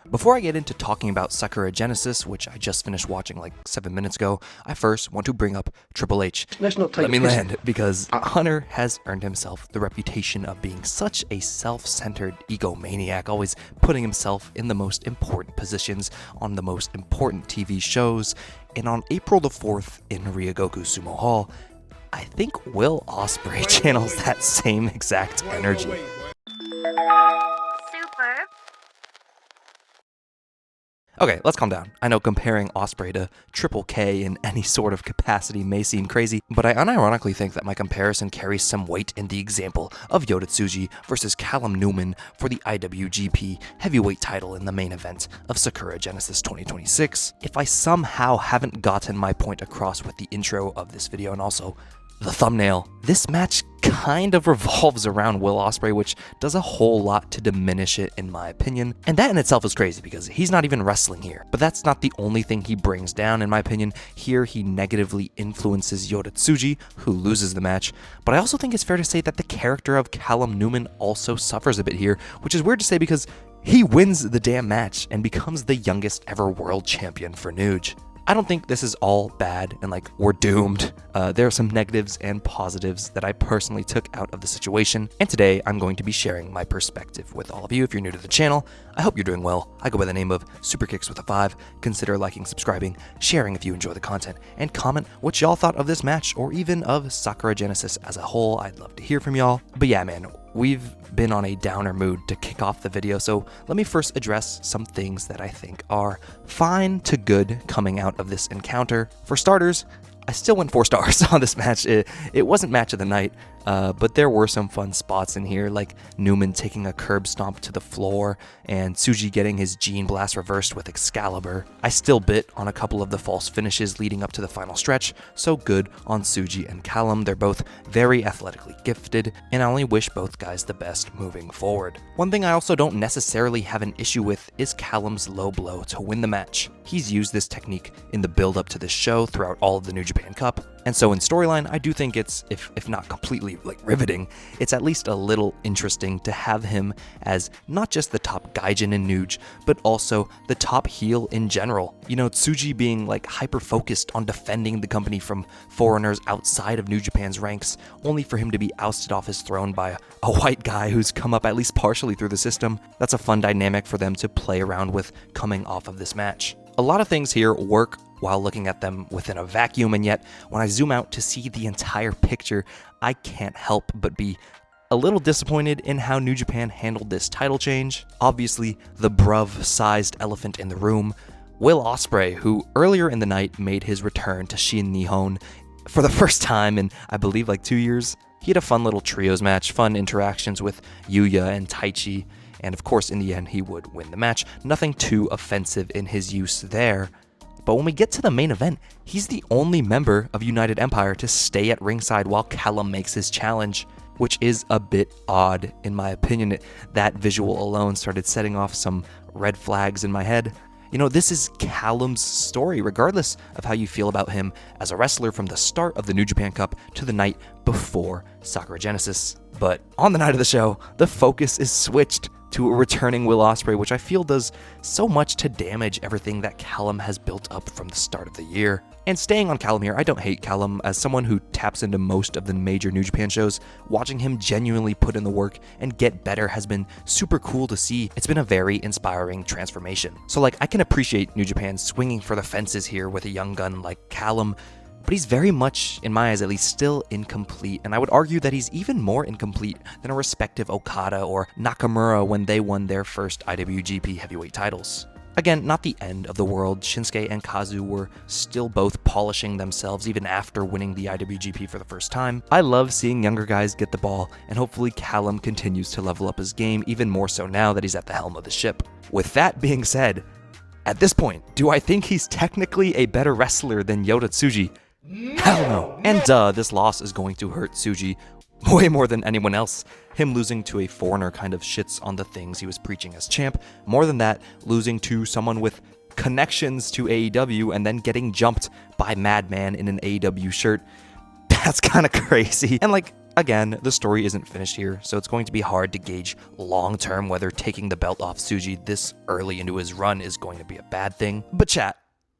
Before I get into talking about Sakura Genesis, which I just finished watching like 7 minutes ago, I first want to bring up Triple H. Let's not take Let me a piss. land, because Hunter has earned himself the reputation of being such a self-centered egomaniac, always putting himself in the most important positions on the most important TV shows. And on April the 4th in Ryogoku Sumo Hall, I think Will Ospreay channels that same exact energy. Super. Okay, let's calm down. I know comparing Ospreay to Triple K in any sort of capacity may seem crazy, but I unironically think that my comparison carries some weight in the example of Yota Tsuji versus Callum Newman for the IWGP heavyweight title in the main event of Sakura Genesis 2026. If I somehow haven't gotten my point across with the intro of this video and also the thumbnail, this match kind of revolves around Will Ospreay, which does a whole lot to diminish it in my opinion. And that in itself is crazy because he's not even wrestling here. But that's not the only thing he brings down in my opinion. Here he negatively influences Yota Tsuji, who loses the match. But I also think it's fair to say that the character of Callum Newman also suffers a bit here, which is weird to say because he wins the damn match and becomes the youngest ever world champion for Nuge. I don't think this is all bad and like we're doomed. There are some negatives and positives that I personally took out of the situation, and today I'm going to be sharing my perspective with all of you. If you're new to the channel, I hope you're doing well. I go by the name of Superkicks with a 5. Consider liking, subscribing, sharing if you enjoy the content, and comment what y'all thought of this match or even of Sakura Genesis as a whole. I'd love to hear from y'all. But yeah, man, we've been on a downer mood to kick off the video, so let me first address some things that I think are fine to good coming out of this encounter. For starters, I still went 4 stars on this match. It wasn't match of the night, but there were some fun spots in here, like Newman taking a curb stomp to the floor and Tsuji getting his Gene Blast reversed with Excalibur. I still bit on a couple of the false finishes leading up to the final stretch, so good on Tsuji and Callum. They're both very athletically gifted, and I only wish both guys the best moving forward. One thing I also don't necessarily have an issue with is Callum's low blow to win the match. He's used this technique in the build-up to this show throughout all of the New Japan Cup, and so in storyline, I do think it's, if not completely like riveting, it's at least a little interesting to have him as not just the top gaijin in Nuge, but also the top heel in general. You know, Tsuji being like hyper-focused on defending the company from foreigners outside of New Japan's ranks, only for him to be ousted off his throne by a white guy who's come up at least partially through the system. That's a fun dynamic for them to play around with coming off of this match. A lot of things here work while looking at them within a vacuum, and yet when I zoom out to see the entire picture, I can't help but be a little disappointed in how New Japan handled this title change. Obviously, the bruv-sized elephant in the room, Will Ospreay, who earlier in the night made his return to Shin Nihon for the first time in, I believe, like 2 years. He had a fun little trios match, fun interactions with Yuya and Taichi, and of course in the end he would win the match. Nothing too offensive in his use there. But when we get to the main event, he's the only member of United Empire to stay at ringside while Callum makes his challenge, which is a bit odd in my opinion. That visual alone started setting off some red flags in my head. You know, this is Callum's story, regardless of how you feel about him as a wrestler from the start of the New Japan Cup to the night before Sakura Genesis. But on the night of the show, the focus is switched to a returning Will Ospreay, which I feel does so much to damage everything that Callum has built up from the start of the year. And staying on Callum here, I don't hate Callum. As someone who taps into most of the major New Japan shows, watching him genuinely put in the work and get better has been super cool to see. It's been a very inspiring transformation. So like, I can appreciate New Japan swinging for the fences here with a young gun like Callum, but he's very much, in my eyes at least, still incomplete, and I would argue that he's even more incomplete than a respective Okada or Nakamura when they won their first IWGP heavyweight titles. Again, not the end of the world. Shinsuke and Kazu were still both polishing themselves even after winning the IWGP for the first time. I love seeing younger guys get the ball, and hopefully Callum continues to level up his game even more so now that he's at the helm of the ship. With that being said, at this point, do I think he's technically a better wrestler than Yota Tsuji? Hell no. And this loss is going to hurt Tsuji way more than anyone else. Him losing to a foreigner kind of shits on the things he was preaching as champ. More than that, losing to someone with connections to AEW and then getting jumped by Madman in an AEW shirt. That's kind of crazy. And like, Again, the story isn't finished here, so it's going to be hard to gauge long-term whether taking the belt off Tsuji this early into his run is going to be a bad thing. But chat,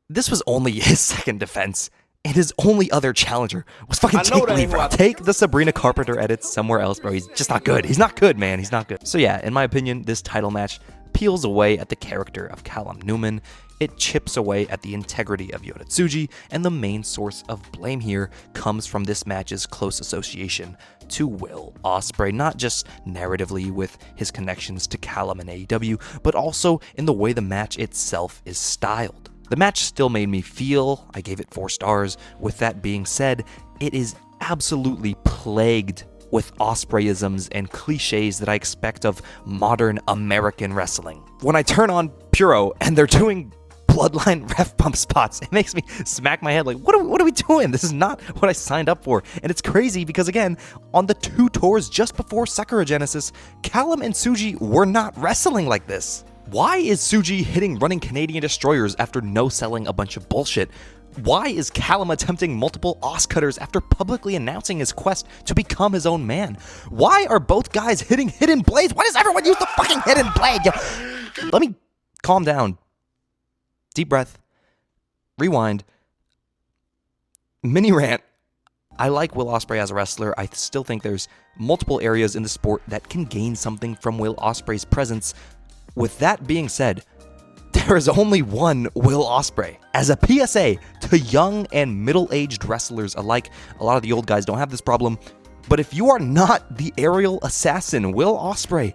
this was only his second defense, and his only other challenger was fucking Jake Lee, bro. Take the Sabrina Carpenter edits somewhere else, bro. He's just not good. He's not good, man. He's not good. So yeah, in my opinion, this title match peels away at the character of Callum Newman. It chips away at the integrity of Yota Tsuji, and the main source of blame here comes from this match's close association to Will Ospreay, not just narratively with his connections to Callum and AEW, but also in the way the match itself is styled. The match still made me feel, I gave it 4 stars. With that being said, it is absolutely plagued with Ospreayisms and cliches that I expect of modern American wrestling. When I turn on Puro and they're doing bloodline ref bump spots, it makes me smack my head like, what are we doing? This is not what I signed up for. And it's crazy because, again, on the 2 tours just before Sakura Genesis, Callum and Tsuji were not wrestling like this. Why is Tsuji hitting running Canadian destroyers after no-selling a bunch of bullshit? Why is Callum attempting multiple os cutters after publicly announcing his quest to become his own man? Why are both guys hitting hidden blades? Why does everyone use the fucking hidden blade? Let me calm down. Deep breath. Rewind. Mini rant. I like Will Ospreay as a wrestler. I still think there's multiple areas in the sport that can gain something from Will Ospreay's presence. With that being said, there is only one Will Ospreay. As a PSA to young and middle-aged wrestlers alike, a lot of the old guys don't have this problem, but if you are not the aerial assassin Will Ospreay,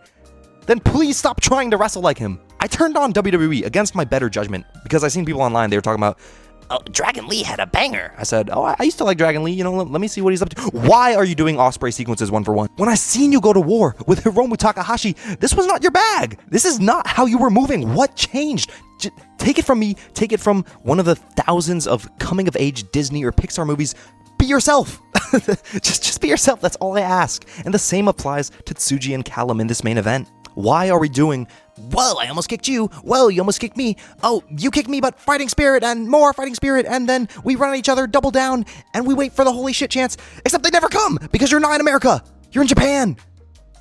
then please stop trying to wrestle like him. I turned on WWE against my better judgment because I seen people online, they were talking about, oh, Dragon Lee had a banger. I said, oh, I used to like Dragon Lee, you know, let me see what he's up to. Why are you doing Ospreay sequences 1-for-1? When I seen you go to war with Hiromu Takahashi, this was not your bag. This is not how you were moving. What changed? Take it from me, take it from one of the thousands of coming-of-age Disney or Pixar movies. Be yourself. just be yourself, that's all I ask. And the same applies to Tsuji and Callum in this main event. Why are we doing, whoa, I almost kicked you, whoa, you almost kicked me, oh, you kicked me, but fighting spirit and more fighting spirit, and then we run at each other, double down, and we wait for the holy shit chance, except they never come, because you're not in America, you're in Japan,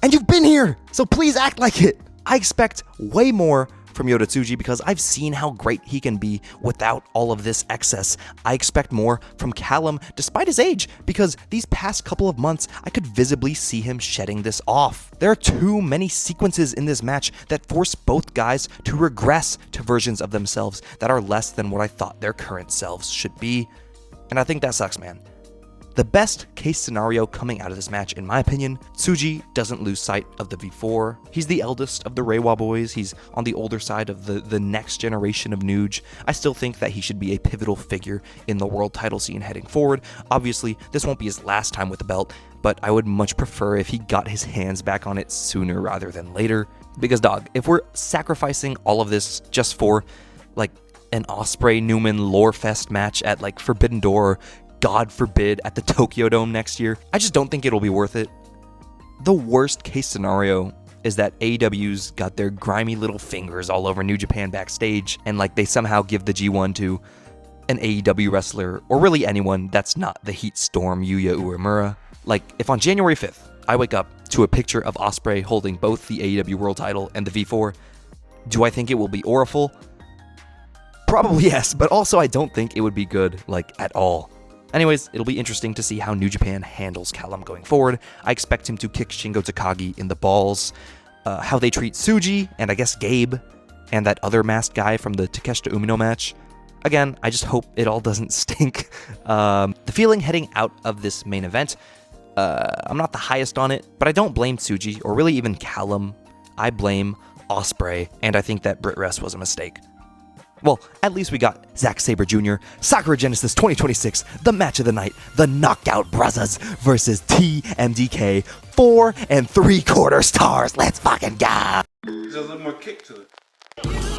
and you've been here, so please act like it. I expect way more from Yota Tsuji because I've seen how great he can be without all of this excess. I expect more from Callum despite his age because these past couple of months I could visibly see him shedding this off. There are too many sequences in this match that force both guys to regress to versions of themselves that are less than what I thought their current selves should be. And I think that sucks, man. The best case scenario coming out of this match, in my opinion, Tsuji doesn't lose sight of the V4. He's the eldest of the Reiwa boys. He's on the older side of the next generation of Nuge. I still think that he should be a pivotal figure in the world title scene heading forward. Obviously, this won't be his last time with the belt, but I would much prefer if he got his hands back on it sooner rather than later. Because, dog, if we're sacrificing all of this just for, like, an Ospreay-Newman lore fest match at, like, Forbidden Door, God forbid, at the Tokyo Dome next year, I just don't think it'll be worth it. The worst case scenario is that AEW's got their grimy little fingers all over New Japan backstage, and like they somehow give the G1 to an AEW wrestler, or really anyone that's not the Heat Storm Yuya Uemura. Like, if on January 5th, I wake up to a picture of Ospreay holding both the AEW World title and the V4, do I think it will be awful? Probably yes, but also I don't think it would be good, like, at all. Anyways, it'll be interesting to see how New Japan handles Callum going forward. I expect him to kick Shingo Takagi in the balls. How they treat Tsuji, and I guess Gabe, and that other masked guy from the Takeshita Umino match. Again, I just hope it all doesn't stink. The feeling heading out of this main event, I'm not the highest on it, but I don't blame Tsuji, or really even Callum. I blame Ospreay, and I think that BritWres was a mistake. Well, at least we got Zack Sabre Jr., Sakura Genesis 2026, the match of the night, the Knockout Brothers versus TMDK, 4 3/4 stars. Let's fucking go! There's a little more kick to it.